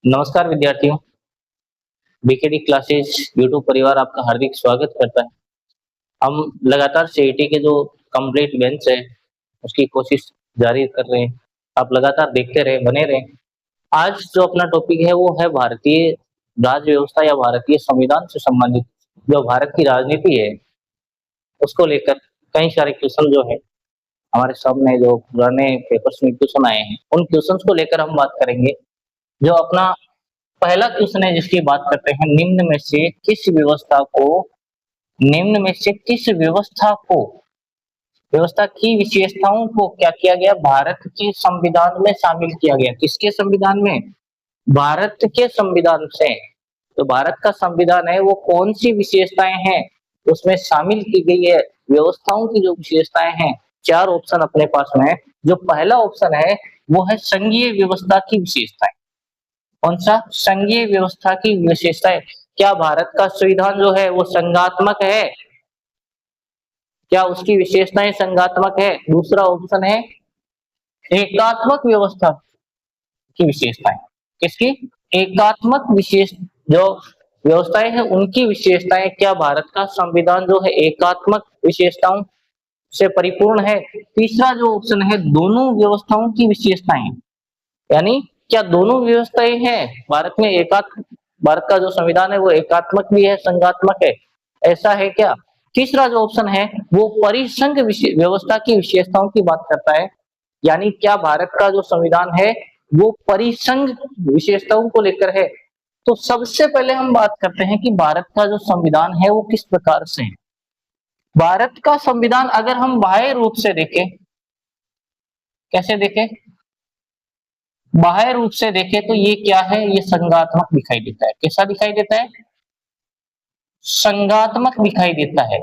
नमस्कार विद्यार्थियों, BKD classes YouTube परिवार आपका हार्दिक स्वागत करता है। हम लगातार सीईटी के जो कंप्लीट बेंच है, उसकी कोशिश जारी कर रहे हैं। आप लगातार देखते रहें, बने रहें। आज जो अपना टॉपिक है वो है भारतीय राज्य व्यवस्था या भारतीय संविधान से संबंधित जो भारत की राजनीति है, उसको लेकर कई सारे क्वेश्चन जो है हमारे सामने जो पुराने पेपर्स में क्वेश्चन आए हैं, उन क्वेश्चंस को लेकर हम बात करेंगे। जो अपना पहला क्वेश्चन है जिसकी बात करते हैं, निम्न में से किस व्यवस्था को व्यवस्था की विशेषताओं को क्या किया गया, भारत के संविधान में शामिल किया गया। किसके संविधान में? भारत के संविधान से। तो भारत का संविधान है वो कौन सी विशेषताएं हैं उसमें शामिल की गई है। व्यवस्थाओं की जो विशेषताएं हैं, चार ऑप्शन अपने पास में है। जो पहला ऑप्शन है वो है संघीय व्यवस्था की विशेषताएं। कौन सा? संघीय व्यवस्था की विशेषताएं। क्या भारत का संविधान जो है वो संघात्मक है? क्या उसकी विशेषताएं संघात्मक है? दूसरा ऑप्शन है एकात्मक व्यवस्था की विशेषताएं। किसकी? एकात्मक विशेष जो व्यवस्थाएं हैं उनकी विशेषताएं। क्या भारत का संविधान जो है एकात्मक विशेषताओं से परिपूर्ण है? तीसरा जो ऑप्शन है दोनों व्यवस्थाओं की विशेषताएं, यानी क्या दोनों व्यवस्थाएं हैं भारत में? भारत का जो संविधान है वो एकात्मक भी है, संघात्मक है, ऐसा है क्या? तीसरा जो ऑप्शन है वो परिसंघ व्यवस्था की विशेषताओं की बात करता है, यानी क्या भारत का जो संविधान है वो परिसंघ विशेषताओं को लेकर है। तो सबसे पहले हम बात करते हैं कि भारत का जो संविधान है वो किस प्रकार से है। भारत का संविधान अगर हम बाह्य रूप से देखें, कैसे देखें? बाह्य रूप से देखें तो ये क्या है? ये संघात्मक दिखाई देता है। कैसा दिखाई देता है? संघात्मक दिखाई देता है।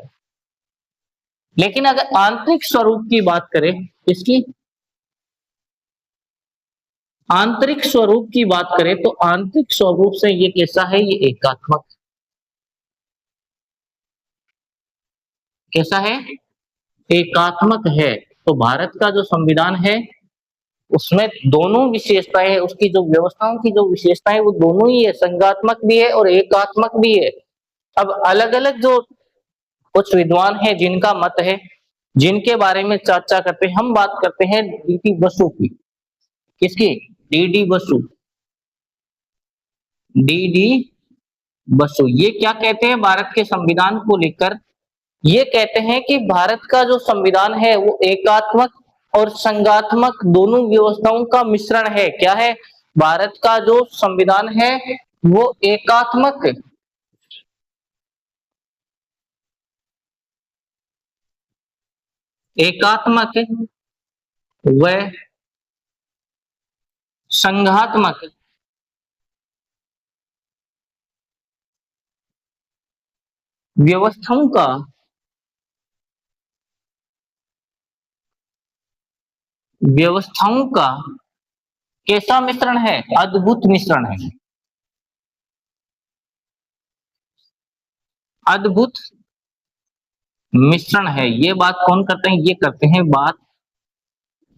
लेकिन अगर आंतरिक स्वरूप की बात करें, इसकी आंतरिक स्वरूप की बात करें तो आंतरिक स्वरूप से ये कैसा है? ये एकात्मक। कैसा है? एकात्मक है। तो भारत का जो संविधान है उसमें दोनों विशेषताएं है, उसकी जो व्यवस्थाओं की जो विशेषताएं वो दोनों ही है, संघात्मक भी है और एकात्मक भी है। अब अलग अलग जो कुछ विद्वान है जिनका मत है, जिनके बारे में चर्चा करते हैं, हम बात करते हैं डीडी बसु की। किसकी? डीडी बसु। डीडी बसु ये क्या कहते हैं भारत के संविधान को लेकर? ये कहते हैं कि भारत का जो संविधान है वो एकात्मक और संघात्मक दोनों व्यवस्थाओं का मिश्रण है। क्या है? भारत का जो संविधान है वो एकात्मक व संघात्मक व्यवस्थाओं का कैसा मिश्रण है? अद्भुत मिश्रण है। अद्भुत मिश्रण है। ये बात कौन करते हैं? ये करते हैं बात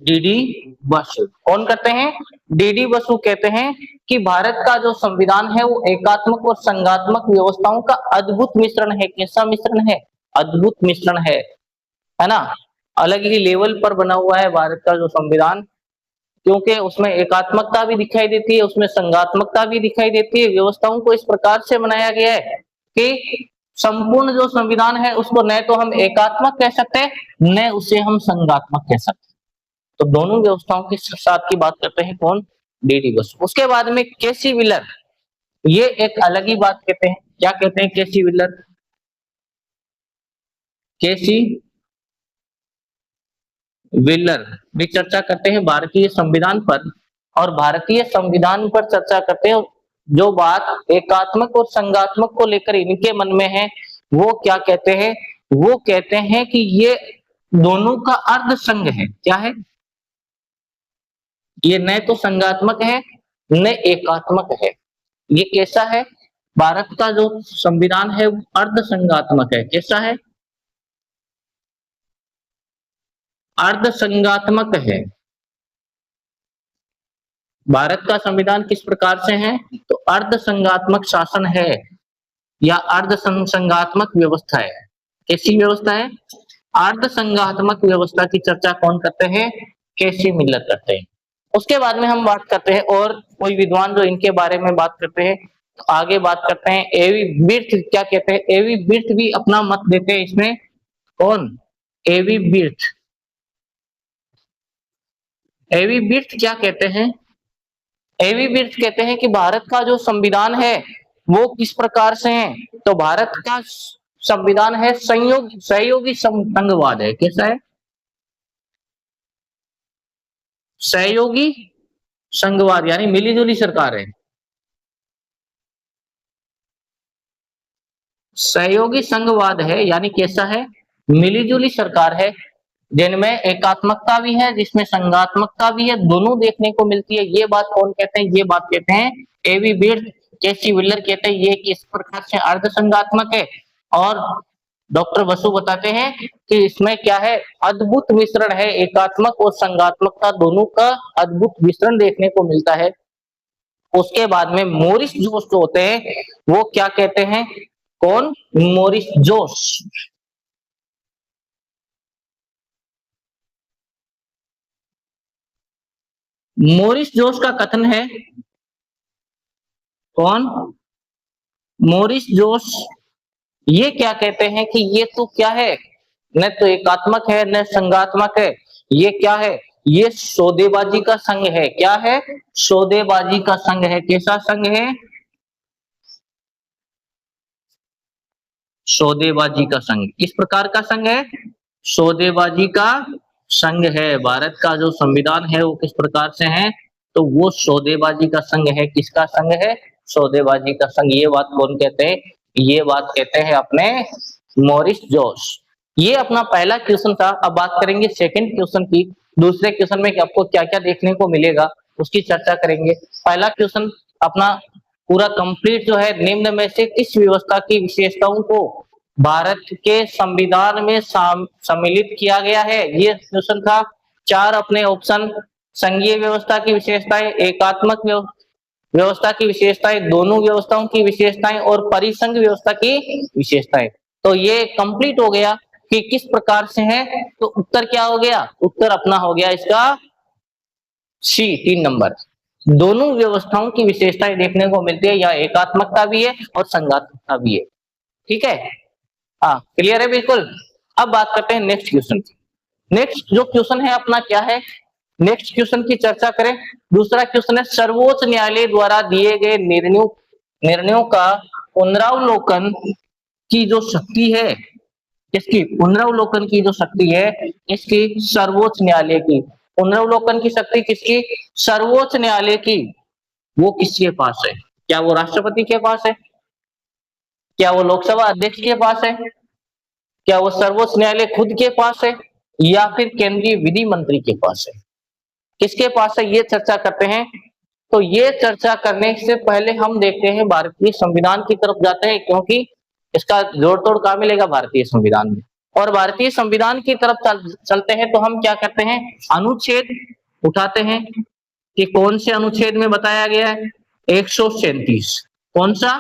डीडी बसु। कौन करते हैं? डीडी बसु कहते हैं कि भारत का जो संविधान है वो एकात्मक और संघात्मक व्यवस्थाओं का अद्भुत मिश्रण है। कैसा मिश्रण है? अद्भुत मिश्रण है ना? अलग ही लेवल पर बना हुआ है भारत का जो संविधान, क्योंकि उसमें एकात्मकता भी दिखाई देती है, उसमें संघात्मकता भी दिखाई देती है। व्यवस्थाओं को इस प्रकार से बनाया गया है कि संपूर्ण जो संविधान है उसको न तो हम एकात्मक कह सकते हैं, न उसे हम संघात्मक कह सकते हैं। तो दोनों व्यवस्थाओं के साथ की बात करते हैं कौन? डीडी बसु। उसके बाद में केसी व्हीलर, ये एक अलग ही बात कहते हैं। क्या कहते हैं केसी व्हीलर? केसी व्हीलर भी चर्चा करते हैं भारतीय संविधान पर, और भारतीय संविधान पर चर्चा करते हैं। जो बात एकात्मक और संघात्मक को लेकर इनके मन में है वो क्या कहते हैं? वो कहते हैं कि ये दोनों का अर्ध संघ है। क्या है? ये न तो संघात्मक है न एकात्मक है। ये कैसा है? भारत का जो संविधान है वो अर्ध संघात्मक है। कैसा है? अर्ध संघात्मक है। भारत का संविधान किस प्रकार से है? तो अर्ध संघात्मक शासन है या अर्ध संघात्मक व्यवस्था है। कैसी व्यवस्था है? अर्ध संघात्मक व्यवस्था की चर्चा कौन करते हैं? केसी मिलर करते हैं। उसके बाद में हम बात करते हैं और कोई विद्वान जो इनके बारे में बात करते हैं, आगे बात करते हैं। एवी बिर्थ क्या कहते हैं? एवी बिर्थ भी अपना मत देते हैं इसमें। कौन? एवी बिर्थ। एवी बिर्थ क्या कहते हैं? एवी बिर्थ कहते हैं कि भारत का जो संविधान है वो किस प्रकार से है? तो भारत का संविधान है सहयोगी संघवाद है। कैसा है? सहयोगी संघवाद, यानी मिलीजुली सरकार है। सहयोगी संघवाद है यानी कैसा है? मिलीजुली सरकार है जिनमें एकात्मकता भी है, जिसमें संघात्मकता भी है, दोनों देखने को मिलती है। ये बात कौन कहते हैं? ये बात कहते हैं एवी बिर्थ। केसी विलर कहते हैं ये किस प्रकार से अर्ध संघात्मक है। और डॉक्टर बसु बताते हैं कि इसमें क्या है? अद्भुत मिश्रण है, एकात्मक और संघात्मकता दोनों का अद्भुत मिश्रण देखने को मिलता है। उसके बाद में मोरिस जोश जो होते हैं वो क्या कहते हैं? कौन? मोरिस जोश। मोरिस जोश का कथन है। कौन? मोरिस जोश। ये क्या कहते हैं कि ये तो क्या है? न तो एकात्मक है न संघात्मक है। ये क्या है? ये सौदेबाजी का संघ है। क्या है? सौदेबाजी का संघ है। कैसा संघ है? सौदेबाजी का संघ। किस प्रकार का संघ है? सौदेबाजी का संघ है। भारत का जो संविधान है वो किस प्रकार से है? तो वो सौदेबाजी का संघ है। किसका संघ है? सौदेबाजी का संघ। ये बात कौन कहते हैं? ये बात कहते हैं अपने मोरिस जोश। ये अपना पहला क्वेश्चन था। अब बात करेंगे सेकंड क्वेश्चन की। दूसरे क्वेश्चन में आपको क्या क्या देखने को मिलेगा उसकी चर्चा करेंगे। पहला क्वेश्चन अपना पूरा कंप्लीट जो है, निम्न में से किस व्यवस्था की विशेषताओं को भारत के संविधान में सम्मिलित किया गया है? ये क्वेश्चन था। चार अपने ऑप्शन: संघीय व्यवस्था की विशेषताएं, एकात्मक व्यवस्था की विशेषताएं, दोनों व्यवस्थाओं की विशेषताएं और परिसंघ व्यवस्था की विशेषताएं। तो ये कंप्लीट हो गया कि किस प्रकार से है। तो उत्तर क्या हो गया? उत्तर अपना हो गया इसका सी, 3 नंबर। दोनों व्यवस्थाओं की विशेषताएं देखने को मिलती है, या एकात्मकता भी है और संघात्मकता भी है। ठीक है, हाँ क्लियर है बिल्कुल। अब बात करते हैं नेक्स्ट क्वेश्चन की। नेक्स्ट जो क्वेश्चन है अपना क्या है? नेक्स्ट क्वेश्चन की चर्चा करें। दूसरा क्वेश्चन है सर्वोच्च न्यायालय द्वारा दिए गए निर्णयों का पुनरावलोकन की जो शक्ति है, इसकी पुनरावलोकन की जो शक्ति है इसकी सर्वोच्च न्यायालय की। पुनरावलोकन की शक्ति किसकी? सर्वोच्च न्यायालय की। वो किसके पास है? क्या वो राष्ट्रपति के पास है? क्या वो लोकसभा अध्यक्ष के पास है? क्या वो सर्वोच्च न्यायालय खुद के पास है? या फिर केंद्रीय विधि मंत्री के पास है? किसके पास है? ये चर्चा करते हैं। तो ये चर्चा करने से पहले हम देखते हैं भारतीय संविधान की तरफ जाते हैं, क्योंकि इसका जोड़ तोड़ कहाँ मिलेगा? भारतीय संविधान में। और भारतीय संविधान की तरफ चलते हैं तो हम क्या करते हैं? अनुच्छेद उठाते हैं कि कौन से अनुच्छेद में बताया गया है? 137। कौन सा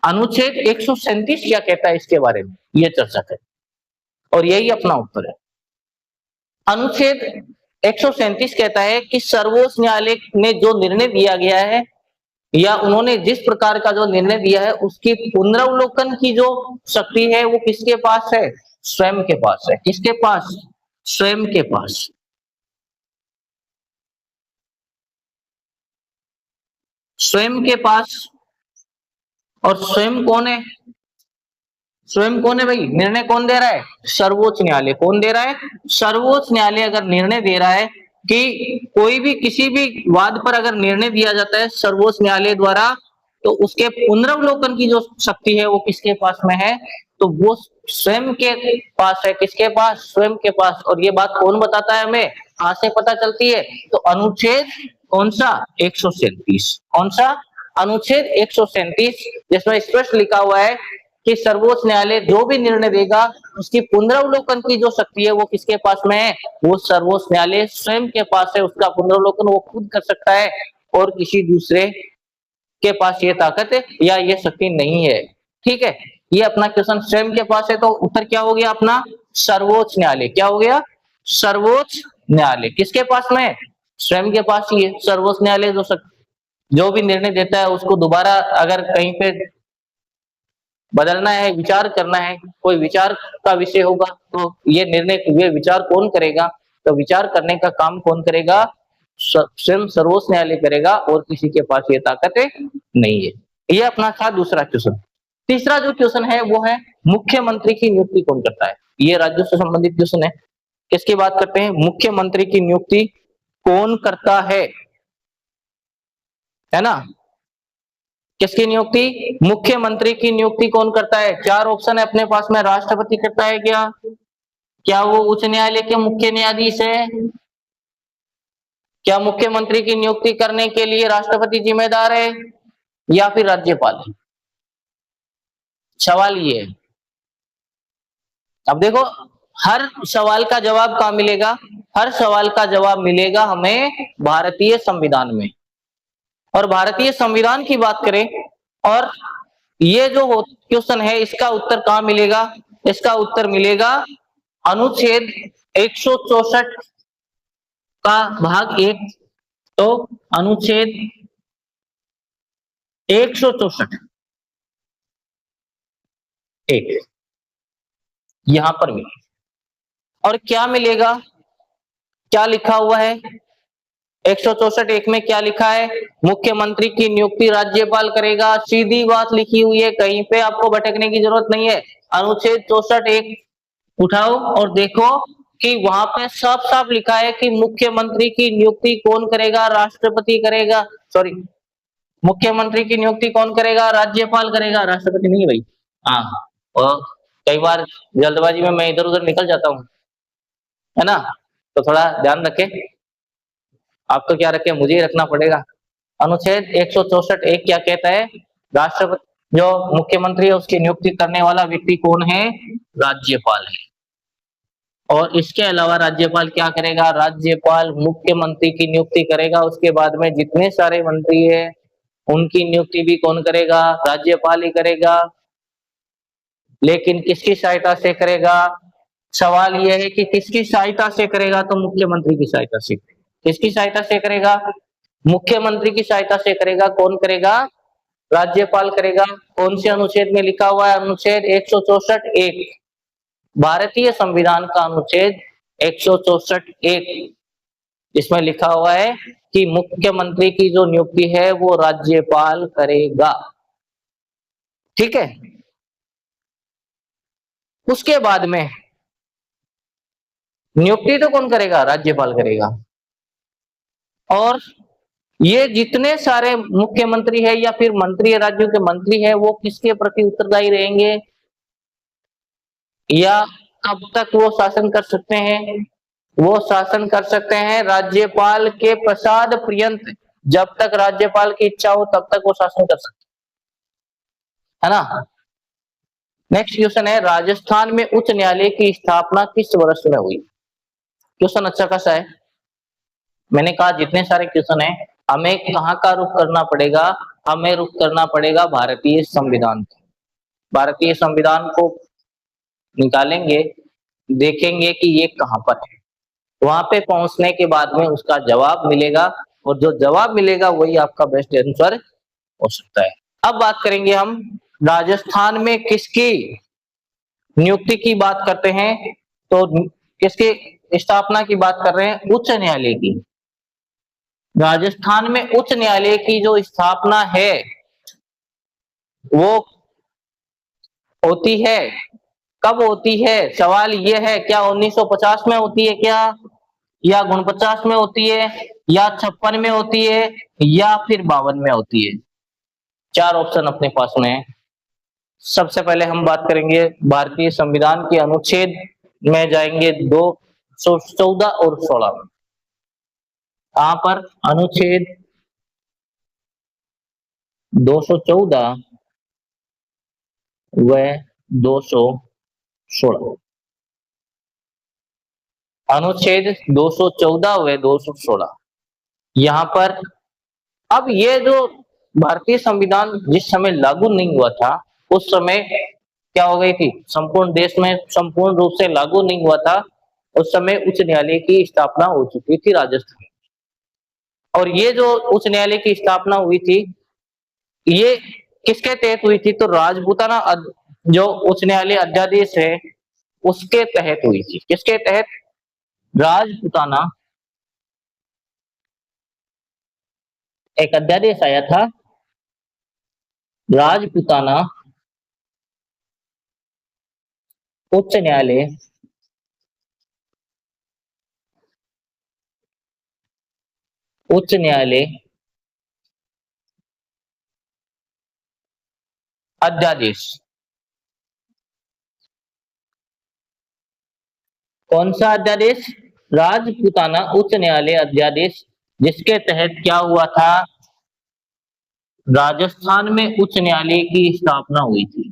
अनुच्छेद? 137 क्या कहता है इसके बारे में, ये चर्चा करें और यही अपना उत्तर है। अनुच्छेद 137 कहता है कि सर्वोच्च न्यायालय ने जो निर्णय दिया गया है या उन्होंने जिस प्रकार का जो निर्णय दिया है उसकी पुनरावलोकन की जो शक्ति है वो किसके पास है? स्वयं के पास है। किसके पास? स्वयं के पास। स्वयं के पास। और स्वयं कौन है? स्वयं कौन है भाई? निर्णय कौन दे रहा है? सर्वोच्च न्यायालय। कौन दे रहा है? सर्वोच्च न्यायालय अगर निर्णय दे रहा है कि कोई भी किसी भी वाद पर अगर निर्णय दिया जाता है सर्वोच्च न्यायालय द्वारा, तो उसके पुनरावलोकन की जो शक्ति है वो किसके पास में है? तो वो स्वयं के पास है। किसके पास? स्वयं के पास। और ये बात कौन बताता है हमें? कहां से पता चलती है? तो अनुच्छेद कौन सा? 137। कौन सा? अनुच्छेद 137, जिसमें स्पष्ट लिखा हुआ है कि सर्वोच्च न्यायालय जो भी निर्णय देगा उसकी पुनरावलोकन की जो शक्ति है वो किसके पास में है? वो सर्वोच्च न्यायालय स्वयं के पास है। उसका पुनरावलोकन वो खुद कर सकता है। और किसी दूसरे के पास ये ताकत या ये शक्ति नहीं है। ठीक है, ये अपना क्वेश्चन स्वयं के पास है, तो उत्तर क्या हो गया अपना? सर्वोच्च न्यायालय। क्या हो गया? सर्वोच्च न्यायालय। किसके पास में? स्वयं के पास ही है। सर्वोच्च न्यायालय जो भी निर्णय देता है उसको दोबारा अगर कहीं पे बदलना है, विचार करना है, कोई विचार का विषय होगा, तो ये निर्णय, ये विचार कौन करेगा? तो विचार करने का काम कौन करेगा? स्वयं सर्वोच्च न्यायालय करेगा, और किसी के पास ये ताकत नहीं है। ये अपना था दूसरा क्वेश्चन। तीसरा जो क्वेश्चन है वो है मुख्यमंत्री की नियुक्ति कौन करता है? ये राज्यों से संबंधित क्वेश्चन है। किसकी बात करते हैं? मुख्यमंत्री की नियुक्ति कौन करता है ना? किसकी नियुक्ति? मुख्यमंत्री की नियुक्ति कौन करता है? चार ऑप्शन है अपने पास में। राष्ट्रपति करता है क्या? क्या वो उच्च न्यायालय के मुख्य न्यायाधीश है? क्या मुख्यमंत्री की नियुक्ति करने के लिए राष्ट्रपति जिम्मेदार है या फिर राज्यपाल? सवाल ये है। अब देखो, हर सवाल का जवाब कहां मिलेगा? हर सवाल का जवाब मिलेगा हमें भारतीय संविधान में। और भारतीय संविधान की बात करें, और ये जो क्वेश्चन है इसका उत्तर कहां मिलेगा? इसका उत्तर मिलेगा अनुच्छेद 164 का भाग 1। तो अनुच्छेद 164 1 यहां पर मिलेगा। और क्या मिलेगा? क्या लिखा हुआ है 164 1 में? क्या लिखा है? मुख्यमंत्री की नियुक्ति राज्यपाल करेगा। सीधी बात लिखी हुई है, कहीं पे आपको भटकने की जरूरत नहीं है। अनुच्छेद 64 1 उठाओ और देखो कि वहां पे साफ साफ लिखा है कि मुख्यमंत्री की नियुक्ति कौन करेगा? राष्ट्रपति करेगा। सॉरी, मुख्यमंत्री की नियुक्ति कौन करेगा? राज्यपाल करेगा, राष्ट्रपति नहीं भाई। हाँ, और कई बार जल्दबाजी में मैं इधर उधर निकल जाता हूँ, है ना? तो थोड़ा ध्यान रखें। आप तो क्या रखें, मुझे ही रखना पड़ेगा। अनुच्छेद 164 1 क्या कहता है? राष्ट्रपति जो मुख्यमंत्री है उसकी नियुक्ति करने वाला व्यक्ति कौन है? राज्यपाल है। और इसके अलावा राज्यपाल क्या करेगा? राज्यपाल मुख्यमंत्री की नियुक्ति करेगा। उसके बाद में जितने सारे मंत्री है उनकी नियुक्ति भी कौन करेगा? राज्यपाल ही करेगा। लेकिन किसकी सहायता से करेगा? सवाल यह है कि किसकी सहायता से करेगा? तो मुख्यमंत्री की सहायता से। किसकी सहायता से करेगा? मुख्यमंत्री की सहायता से करेगा। कौन करेगा? राज्यपाल करेगा। कौन से अनुच्छेद में लिखा हुआ है? अनुच्छेद 164 1, भारतीय संविधान का अनुच्छेद 164 1, इसमें लिखा हुआ है कि मुख्यमंत्री की जो नियुक्ति है वो राज्यपाल करेगा। ठीक है, उसके बाद में नियुक्ति तो कौन करेगा? राज्यपाल करेगा। और ये जितने सारे मुख्यमंत्री है या फिर मंत्री है, राज्यों के मंत्री है, वो किसके प्रति उत्तरदायी रहेंगे या कब तक वो शासन कर सकते हैं? वो शासन कर सकते हैं राज्यपाल के प्रसाद पर्यंत। जब तक राज्यपाल की इच्छा हो तब तक वो शासन कर सकते, है ना? नेक्स्ट क्वेश्चन है, राजस्थान में उच्च न्यायालय की स्थापना किस वर्ष में हुई? क्वेश्चन अच्छा खासा है। मैंने कहा जितने सारे क्वेश्चन है हमें कहाँ का रुख करना पड़ेगा? हमें रुख करना पड़ेगा भारतीय संविधान। भारतीय संविधान को निकालेंगे, देखेंगे कि ये कहाँ पर है। वहां पे पहुंचने के बाद में उसका जवाब मिलेगा, और जो जवाब मिलेगा वही आपका बेस्ट आंसर हो सकता है। अब बात करेंगे हम राजस्थान में किसकी नियुक्ति की बात करते हैं, तो किसकी स्थापना की बात कर रहे हैं? उच्च न्यायालय की। राजस्थान में उच्च न्यायालय की जो स्थापना है वो होती है, कब होती है? सवाल ये है, क्या 1950 में होती है क्या, या 49 में होती है, या 56 में होती है, या फिर 52 में होती है? चार ऑप्शन अपने पास में है। सबसे पहले हम बात करेंगे भारतीय संविधान के अनुच्छेद में जाएंगे 214 और 16 में। यहाँ पर अनुच्छेद 214 व 216, अनुच्छेद 214 व 216, यहाँ पर अब ये जो भारतीय संविधान जिस समय लागू नहीं हुआ था, उस समय क्या हो गई थी, संपूर्ण देश में संपूर्ण रूप से लागू नहीं हुआ था, उस समय उच्च न्यायालय की स्थापना हो चुकी थी राजस्थान। और ये जो उच्च न्यायालय की स्थापना हुई थी, ये किसके तहत हुई थी, तो राजपूताना जो उच्च न्यायालय अध्यादेश है उसके तहत हुई थी। किसके तहत, राजपूताना एक अध्यादेश आया था, राजपूताना उच्च न्यायालय उच्च न्यायालय अध्यादेश। कौन सा अध्यादेश, राजपूताना उच्च न्यायालय अध्यादेश, जिसके तहत क्या हुआ था, राजस्थान में उच्च न्यायालय की स्थापना हुई थी।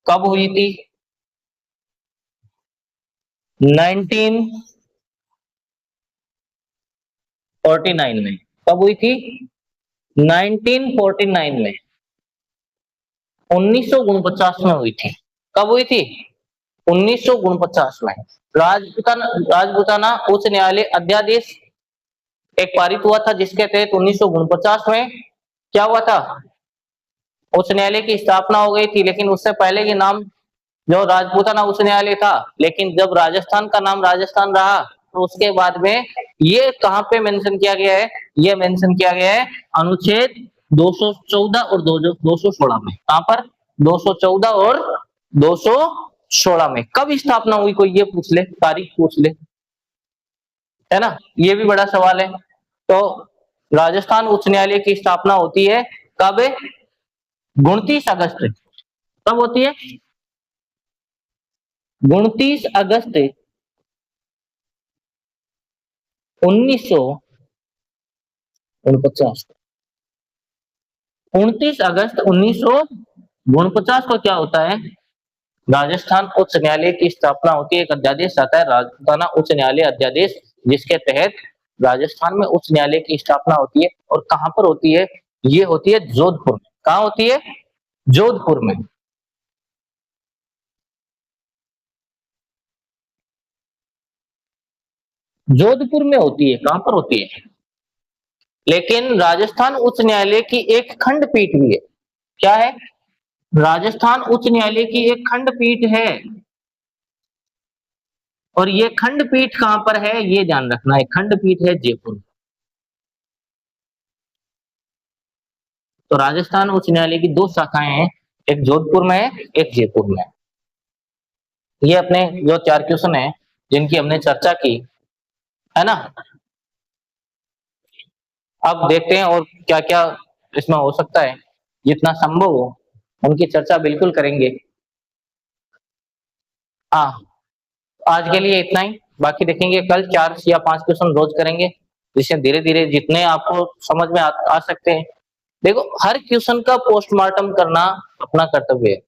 कब हुई थी, 1949 में। कब हुई थी, 1949 में, 1949 में हुई थी। कब हुई थी, 1949 में। राजपूताना उच्च न्यायालय अध्यादेश एक पारित हुआ था, जिसके तहत 1949 में क्या हुआ था, उच्च न्यायालय की स्थापना हो गई थी। लेकिन उससे पहले के नाम जो राजपूताना उच्च न्यायालय था, लेकिन जब राजस्थान का नाम राजस्थान रहा तो उसके बाद में ये कहां पे मेंशन किया गया है, ये मेंशन किया गया है अनुच्छेद 214 और 216 में। कहां पर, 214 और 216 में। कब स्थापना हुई, कोई ये पूछ ले, तारीख पूछ ले, है ना, ये भी बड़ा सवाल है। तो राजस्थान उच्च न्यायालय की स्थापना होती है कब, 29 अगस्त। कब होती है, 29 अगस्त 1949। 29 अगस्त 1949 को क्या होता है, राजस्थान उच्च न्यायालय की स्थापना होती है। एक अध्यादेश आता है, राजस्थान उच्च न्यायालय अध्यादेश, जिसके तहत राजस्थान में उच्च न्यायालय की स्थापना होती है। और कहां पर होती है, ये होती है जोधपुर में। कहां होती है, जोधपुर में। जोधपुर में होती है। कहां पर होती है, लेकिन राजस्थान उच्च न्यायालय की एक खंडपीठ भी है। क्या है, राजस्थान उच्च न्यायालय की एक खंडपीठ है। और ये खंडपीठ कहां पर है, ये ध्यान रखना है, खंडपीठ है जयपुर। तो राजस्थान उच्च न्यायालय की दो शाखाएं हैं, एक जोधपुर में है, एक जयपुर में है। ये अपने जो 4 क्वेश्चन है जिनकी हमने चर्चा की, है ना। अब देखते हैं और क्या क्या इसमें हो सकता है, जितना संभव हो उनकी चर्चा बिल्कुल करेंगे। हाँ, आज के लिए इतना ही, बाकी देखेंगे कल 4 या 5 क्वेश्चन रोज करेंगे, जिससे धीरे धीरे जितने आपको समझ में आ सकते हैं। देखो, हर क्वेश्चन का पोस्टमार्टम करना अपना कर्तव्य है।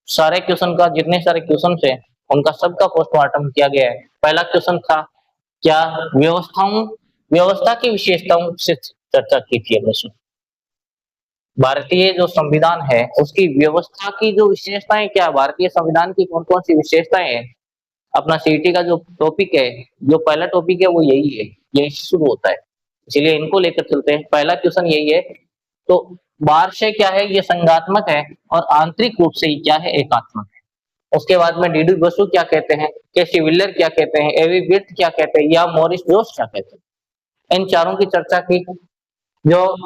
सारे क्वेश्चन का, जितने सारे क्वेश्चन है उनका सबका पोस्टमार्टम किया गया है। पहला क्वेश्चन था क्या, व्यवस्था की विशेषताओं से चर्चा की थी हमने। भारतीय जो संविधान है उसकी व्यवस्था की जो विशेषताएं, क्या भारतीय संविधान की कौन कौन सी विशेषताएं हैं। अपना सीईटी का जो टॉपिक है, जो पहला टॉपिक है वो यही है, यही शुरू होता है, इसलिए इनको लेकर चलते हैं। पहला क्वेश्चन यही है, तो बाहर से क्या है, ये संघात्मक है, और आंतरिक रूप से क्या है, एकात्मक है। उसके बाद में डीडी बसु क्या कहते हैं, केसी विल्लर क्या कहते हैं, एवी बिर्थ क्या कहते हैं, या मॉरिस जोस क्या कहते हैं, इन चारों की चर्चा की। जो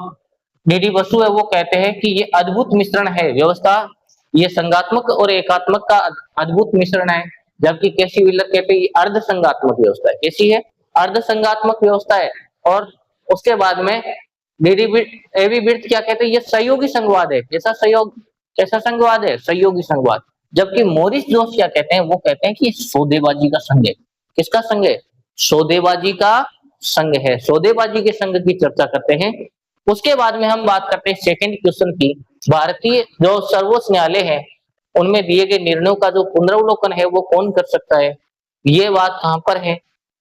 डीडी बसु है वो कहते हैं कि ये अद्भुत मिश्रण है व्यवस्था, ये संघात्मक और एकात्मक का अद्भुत मिश्रण है। जबकि केसी विल्लर कहते हैं ये अर्ध संघात्मक व्यवस्था है। कैसी है, अर्ध संघात्मक व्यवस्था है। और उसके बाद में डीडी एवी बिर्थ क्या कहते हैं, ये सहयोगी संघवाद है। कैसा सहयोग, कैसा संघवाद है, सहयोगी संघवाद। जबकि मॉरिस जोस क्या कहते हैं, वो कहते हैं कि सौदेबाजी का संघ है। किसका संघ है, सौदेबाजी का संघ है। सौदेबाजी के संघ की चर्चा करते हैं। उसके बाद में हम बात करते हैं सेकंड क्वेश्चन की, भारतीय जो सर्वोच्च न्यायालय है उनमें दिए गए निर्णयों का जो पुनरावलोकन है वो कौन कर सकता है, ये बात कहां पर है,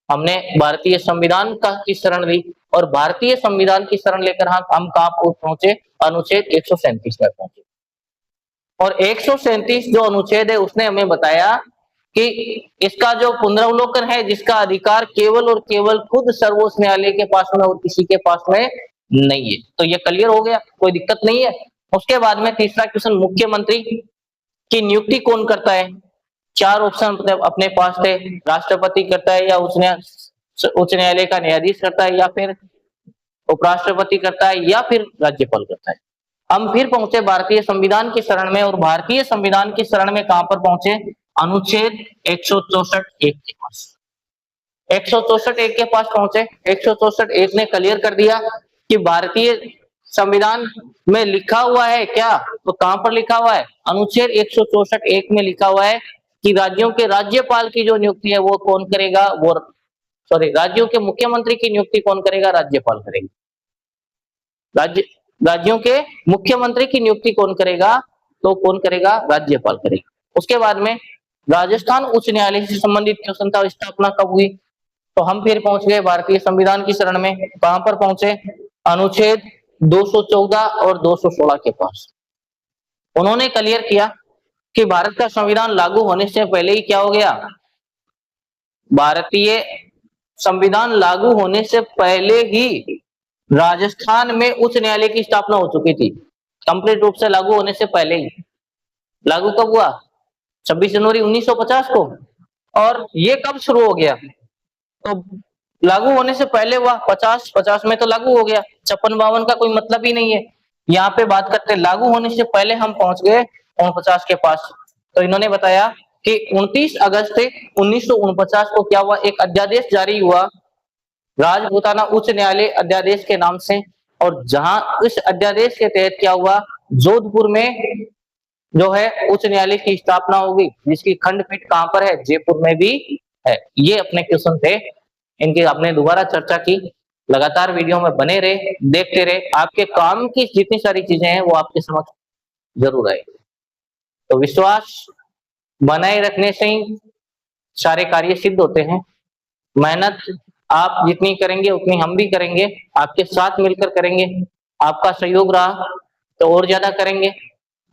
हमने भारतीय संविधान का की शरण ली और भारतीय संविधान की शरण लेकर हम कहाँ पहुंचे, अनुच्छेद 137 में पहुंचे। और 137 जो अनुच्छेद है उसने हमें बताया कि इसका जो पुनरावलोकन है, जिसका अधिकार केवल और केवल खुद सर्वोच्च न्यायालय के पास में और किसी के पास में नहीं है। तो ये क्लियर हो गया, कोई दिक्कत नहीं है। उसके बाद में तीसरा क्वेश्चन, मुख्यमंत्री की नियुक्ति कौन करता है? चार ऑप्शन अपने पास थे, राष्ट्रपति करता है या उच्च न्यायालय का न्यायाधीश करता है या फिर उपराष्ट्रपति करता है या फिर राज्यपाल करता है। हम फिर पहुंचे भारतीय संविधान की शरण में और भारतीय संविधान की शरण में कहां पर पहुंचे? अनुच्छेद 164 एक के पास। 164 एक के पास पहुंचे। 164 एक ने क्लियर कर दिया कि भारतीय संविधान में लिखा हुआ है क्या, तो कहां पर लिखा हुआ है? अनुच्छेद 164 एक में लिखा हुआ है कि राज्यों के राज्यपाल की जो नियुक्ति है वो कौन करेगा? वो राज्यों के मुख्यमंत्री की नियुक्ति कौन करेगा? राज्यपाल करेगा। राज्यों के मुख्यमंत्री की नियुक्ति कौन करेगा? तो कौन करेगा? राज्यपाल करेगा। उसके बाद में राजस्थान उच्च न्यायालय से संबंधित क्वेश्चन था, स्थापना कब हुई? तो हम फिर पहुंच गए भारतीय संविधान की शरण में। कहां पर पहुंचे? अनुच्छेद 214 और 216 के पास। उन्होंने क्लियर किया कि भारत का संविधान लागू होने से पहले ही क्या हो गया? भारतीय संविधान लागू होने से पहले ही राजस्थान में उच्च न्यायालय की स्थापना हो चुकी थी। कंप्लीट रूप से लागू होने से पहले ही। लागू कब हुआ? 26 जनवरी 1950 को। और ये कब शुरू हो गया? तो लागू होने से पहले हुआ 50 में तो लागू हो गया, 56-52 का कोई मतलब ही नहीं है। यहाँ पे बात करते लागू होने से पहले हम पहुंच गए 49 के पास। तो इन्होंने बताया कि 29 अगस्त 1949 को क्या हुआ? एक अध्यादेश जारी हुआ, राजपूताना उच्च न्यायालय अध्यादेश के नाम से। और जहां इस अध्यादेश के तहत क्या हुआ? जोधपुर में जो है उच्च न्यायालय की स्थापना होगी, जिसकी खंडपीठ कहां पर है? जयपुर में भी है। ये अपने क्वेश्चन थे, इनकी आपने दोबारा चर्चा की। लगातार वीडियो में बने रहे, देखते रहे, आपके काम की जितनी सारी चीजें हैं वो आपके समक्ष जरूर आएगी। तो विश्वास बनाए रखने से ही सारे कार्य सिद्ध होते हैं। मेहनत आप जितनी करेंगे उतनी हम भी करेंगे, आपके साथ मिलकर करेंगे। आपका सहयोग रहा तो और ज्यादा करेंगे।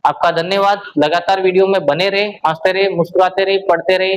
आपका धन्यवाद। लगातार वीडियो में बने रहे, हंसते रहे, मुस्कुराते रहे, पढ़ते रहे,